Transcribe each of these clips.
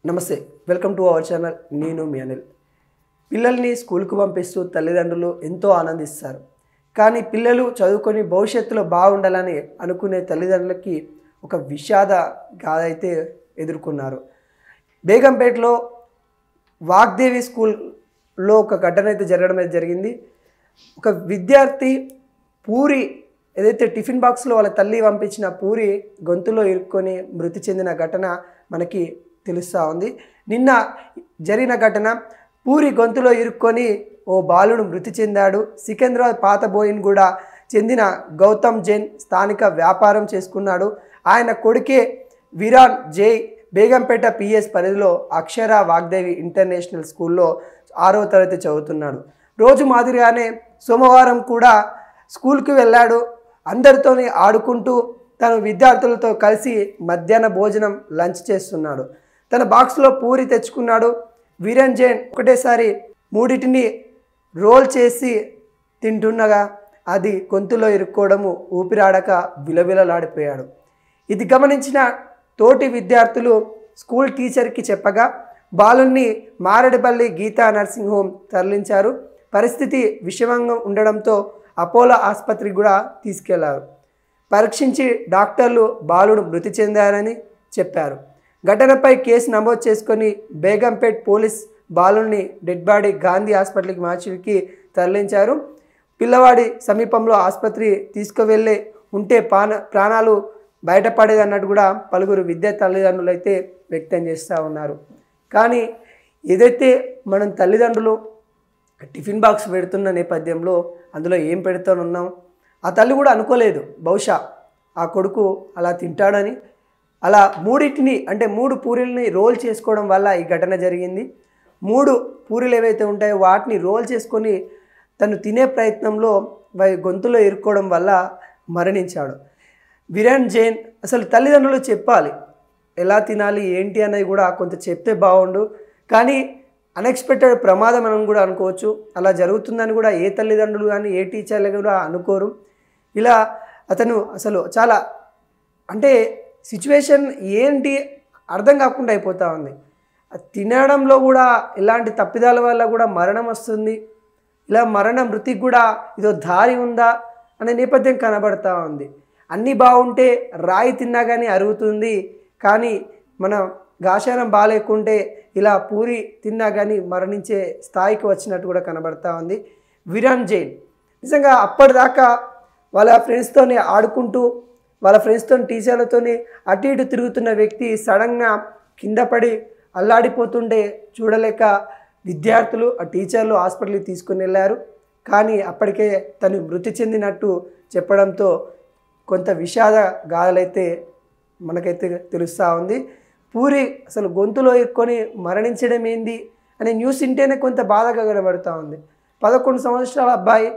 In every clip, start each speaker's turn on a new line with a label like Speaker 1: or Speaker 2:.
Speaker 1: నమస్తే welcome to our channel నేను మీ అనిల్ పిల్లల్ని స్కూల్కి పంపిస్తూ తల్లిదండ్రులు ఎంతో ఆనందిస్తారు కానీ పిల్లలు చదువుకొని భవిష్యత్తులో బాగుండాలని అనుకునే తల్లిదండ్రులకి ఒక విషాద గాథ అయితే ఎదుర్కొన్నారు బేగంపేటలో వాగ్దేవి స్కూల్లో ఒక ఘటన అయితే జరగడం అయితే జరిగింది ఒక విద్యార్థి పూరి ఏదైతే టిఫిన్ బాక్స్లో వాళ్ళ తల్లి పంపించిన పూరి గొంతులో ఇరుక్కొని మృతి చెందిన ఘటన మనకి తెలుస్తూ ఉంది నిన్న జరిగిన ఘటన పూరి గొంతులో ఇరుక్కొని ఓ బాలుడు మృతి చెందాడు సికింద్రాబాద్ పాత బోయిన్గూడ చెందిన గౌతమ్ జైన్ స్థానిక వ్యాపారం చేసుకున్నాడు ఆయన కొడుకే విరాన్ జై బేగంపేట పిఎస్ పరిధిలో అక్షర వాగ్దేవి ఇంటర్నేషనల్ స్కూల్లో 6వ తరగతి చదువుతున్నాడు రోజు మాదిరిగానే సోమవారం కూడా స్కూల్కి వెళ్ళాడు అందరితోని ఆడుకుంటూ తన విద్యార్థులతో కలిసి మధ్యాహ్న భోజనం లంచ్ చేస్తున్నాడు తన బాక్స్లో పూరి తెచ్చుకున్నాడు వీరన్ జైన్ ఒకటేసారి మూడిటిని రోల్ చేసి తింటుండగా అది గొంతులో ఇరుక్కోవడము ఊపిరాడక విలవిలలాడిపోయాడు ఇది గమనించిన తోటి విద్యార్థులు స్కూల్ టీచర్కి చెప్పగా బాలుని మారేడుపల్లి గీతా నర్సింగ్ హోమ్ తరలించారు పరిస్థితి విషమంగా ఉండడంతో అపోలో ఆసుపత్రికి కూడా తీసుకెళ్లారు పరీక్షించి డాక్టర్లు బాలుడు మృతి చెందారని చెప్పారు ఘటనపై కేసు నమోదు చేసుకొని బేగంపేట్ పోలీస్ బాలుని డెడ్ బాడీ గాంధీ హాస్పిటల్కి మార్చికి తరలించారు పిల్లవాడి సమీపంలో ఆసుపత్రి తీసుకువెళ్ళే ఉంటే ప్రాణాలు బయటపడేది అన్నట్టు కూడా పలువురు విద్యా తల్లిదండ్రులు అయితే వ్యక్తం చేస్తూ ఉన్నారు కానీ ఏదైతే మనం తల్లిదండ్రులు టిఫిన్ బాక్స్ పెడుతున్న నేపథ్యంలో అందులో ఏం పెడుతున్నాం ఆ తల్లి కూడా అనుకోలేదు బహుశా ఆ కొడుకు అలా తింటాడని అలా మూడింటిని అంటే 3 పూరీలని రోల్ చేసుకోవడం వల్ల ఈ ఘటన జరిగింది 3 పూరీలు ఏవైతే ఉంటాయో వాటిని రోల్ చేసుకొని తను తినే ప్రయత్నంలో గొంతులో ఇరుక్కోవడం వల్ల మరణించాడు వీరన్ జైన్ అసలు తల్లిదండ్రులు చెప్పాలి ఎలా తినాలి ఏంటి అనేది కూడా కొంత చెప్తే బాగుండు కానీ అన్ఎక్స్పెక్టెడ్ ప్రమాదం అని కూడా అనుకోవచ్చు అలా జరుగుతుందని కూడా ఏ తల్లిదండ్రులు కానీ ఏ టీచర్లు కూడా అనుకోరు ఇలా అతను అసలు చాలా అంటే సిచ్యువేషన్ ఏంటి అర్థం కాకుండా అయిపోతూ ఉంది తినడంలో కూడా ఇలాంటి తప్పిదాల వల్ల కూడా మరణం వస్తుంది ఇలా మృతికి కూడా ఇదో దారి ఉందా అనే నేపథ్యం కనబడతా ఉంది అన్నీ బాగుంటే రాయి తిన్నా కానీ అరుగుతుంది కానీ మన గాశానం బాగాలేకుంటే ఇలా పూరి తిన్నా కానీ మరణించే స్థాయికి వచ్చినట్టు కూడా కనబడతా ఉంది వీరన్ జైన్ నిజంగా అప్పటిదాకా వాళ్ళ ఫ్రెండ్స్తోని ఆడుకుంటూ వాళ్ళ ఫ్రెండ్స్తో టీచర్లతో అటు ఇటు తిరుగుతున్న వ్యక్తి సడన్గా కింద పడి అల్లాడిపోతుండే చూడలేక విద్యార్థులు ఆ టీచర్లు హాస్పిటల్కి తీసుకుని వెళ్ళారు కానీ అప్పటికే తను మృతి చెందినట్టు చెప్పడంతో కొంత విషాద గాథలైతే మనకైతే తెలుస్తూ ఉంది పూరి అసలు గొంతులో ఇరుక్కొని మరణించడం ఏంది అనే న్యూస్ వింటేనే కొంత బాధగా కనబడుతూ ఉంది 11 సంవత్సరాల అబ్బాయి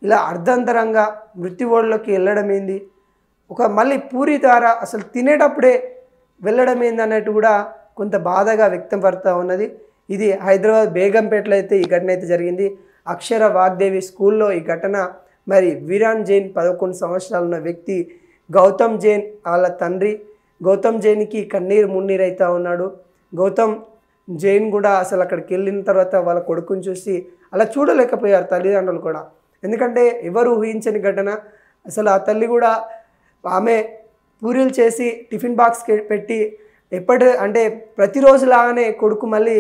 Speaker 1: ఇలా అర్ధంతరంగా మృత్యువోళ్ళలోకి వెళ్ళడం ఏంది ఒక మళ్ళీ పూరి ద్వారా అసలు తినేటప్పుడే వెళ్ళడం ఏంది అన్నట్టు కూడా కొంత బాధగా వ్యక్తం పడుతూ ఉన్నది ఇది హైదరాబాద్ బేగంపేటలో అయితే ఈ ఘటన అయితే జరిగింది అక్షర వాగ్దేవి స్కూల్లో ఈ ఘటన మరి వీరన్ జైన్ 11 సంవత్సరాలు ఉన్న వ్యక్తి గౌతమ్ జైన్ వాళ్ళ తండ్రి గౌతమ్ జైన్కి కన్నీరు మున్నీరు అవుతూ ఉన్నాడు గౌతమ్ జైన్ కూడా అసలు అక్కడికి వెళ్ళిన తర్వాత వాళ్ళ కొడుకుని చూసి అలా చూడలేకపోయారు తల్లిదండ్రులు కూడా ఎందుకంటే ఎవరు ఊహించని ఘటన అసలు ఆ తల్లి కూడా ఆమె పూరీలు చేసి టిఫిన్ బాక్స్కి పెట్టి అంటే ప్రతిరోజులాగానే కొడుకు మళ్ళీ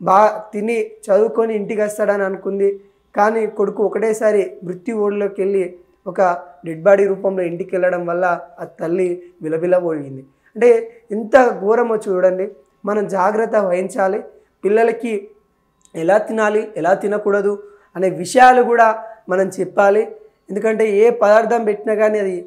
Speaker 1: బాగా తిని చదువుకొని ఇంటికి వస్తాడని అనుకుంది కానీ కొడుకు ఒకటేసారి మృత్యు ఓడిలోకి వెళ్ళి ఒక డెడ్ బాడీ రూపంలో ఇంటికి వెళ్ళడం వల్ల ఆ తల్లి విలవిలబోయింది అంటే ఎంత ఘోరమో చూడండి మనం జాగ్రత్త వహించాలి పిల్లలకి ఎలా తినాలి ఎలా తినకూడదు అనే విషయాలు కూడా మనం చెప్పాలి ఎందుకంటే ఏ పదార్థం పెట్టినా కానీ అది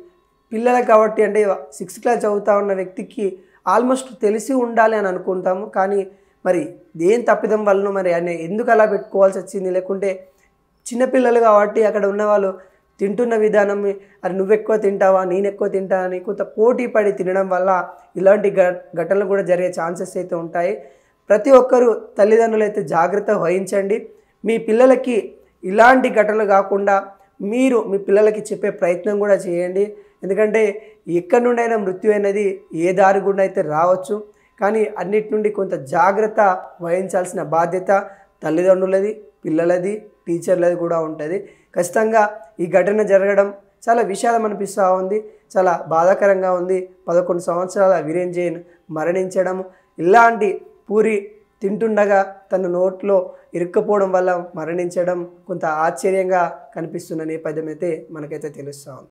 Speaker 1: పిల్లలకు కాబట్టి అంటే 6th క్లాస్ చదువుతూ ఉన్న వ్యక్తికి ఆల్మోస్ట్ తెలిసి ఉండాలి అని అనుకుంటాము కానీ మరి దేని తప్పిదం వలన మరి అని ఎందుకు అలా పెట్టుకోవాల్సి వచ్చింది లేకుంటే చిన్నపిల్లలు కాబట్టి అక్కడ ఉన్నవాళ్ళు తింటున్న విధానం అది నువ్వు ఎక్కువ తింటావా నేను ఎక్కువ తింటా అని కొంత పోటీ పడి తినడం వల్ల ఇలాంటి ఘటనలు కూడా జరిగే ఛాన్సెస్ అయితే ఉంటాయి ప్రతి ఒక్కరూ తల్లిదండ్రులు అయితే జాగ్రత్త వహించండి మీ పిల్లలకి ఇలాంటి ఘటనలు కాకుండా మీరు మీ పిల్లలకి చెప్పే ప్రయత్నం కూడా చేయండి ఎందుకంటే ఎక్కడి నుండైనా మృత్యు అనేది ఏ దారి గుండా అయితే రావచ్చు కానీ అన్నిటి నుండి కొంత జాగ్రత్త వహించాల్సిన బాధ్యత తల్లిదండ్రులది, పిల్లలది, టీచర్లది కూడా ఉంటుంది. ఖచ్చితంగా ఈ ఘటన జరగడం చాలా విషాదం అనిపిస్తూ ఉంది, చాలా బాధాకరంగా ఉంది. 11 సంవత్సరాల వీరేన్ జైన్ మరణించడం, ఇలాంటి పూరి తింటుండగా తన నోట్లో ఇరుక్కుపోవడం వల్ల మరణించడం కొంత ఆశ్చర్యంగా కనిపిస్తున్న నేపథ్యం అయితే మనకైతే తెలుస్తూ ఉంది.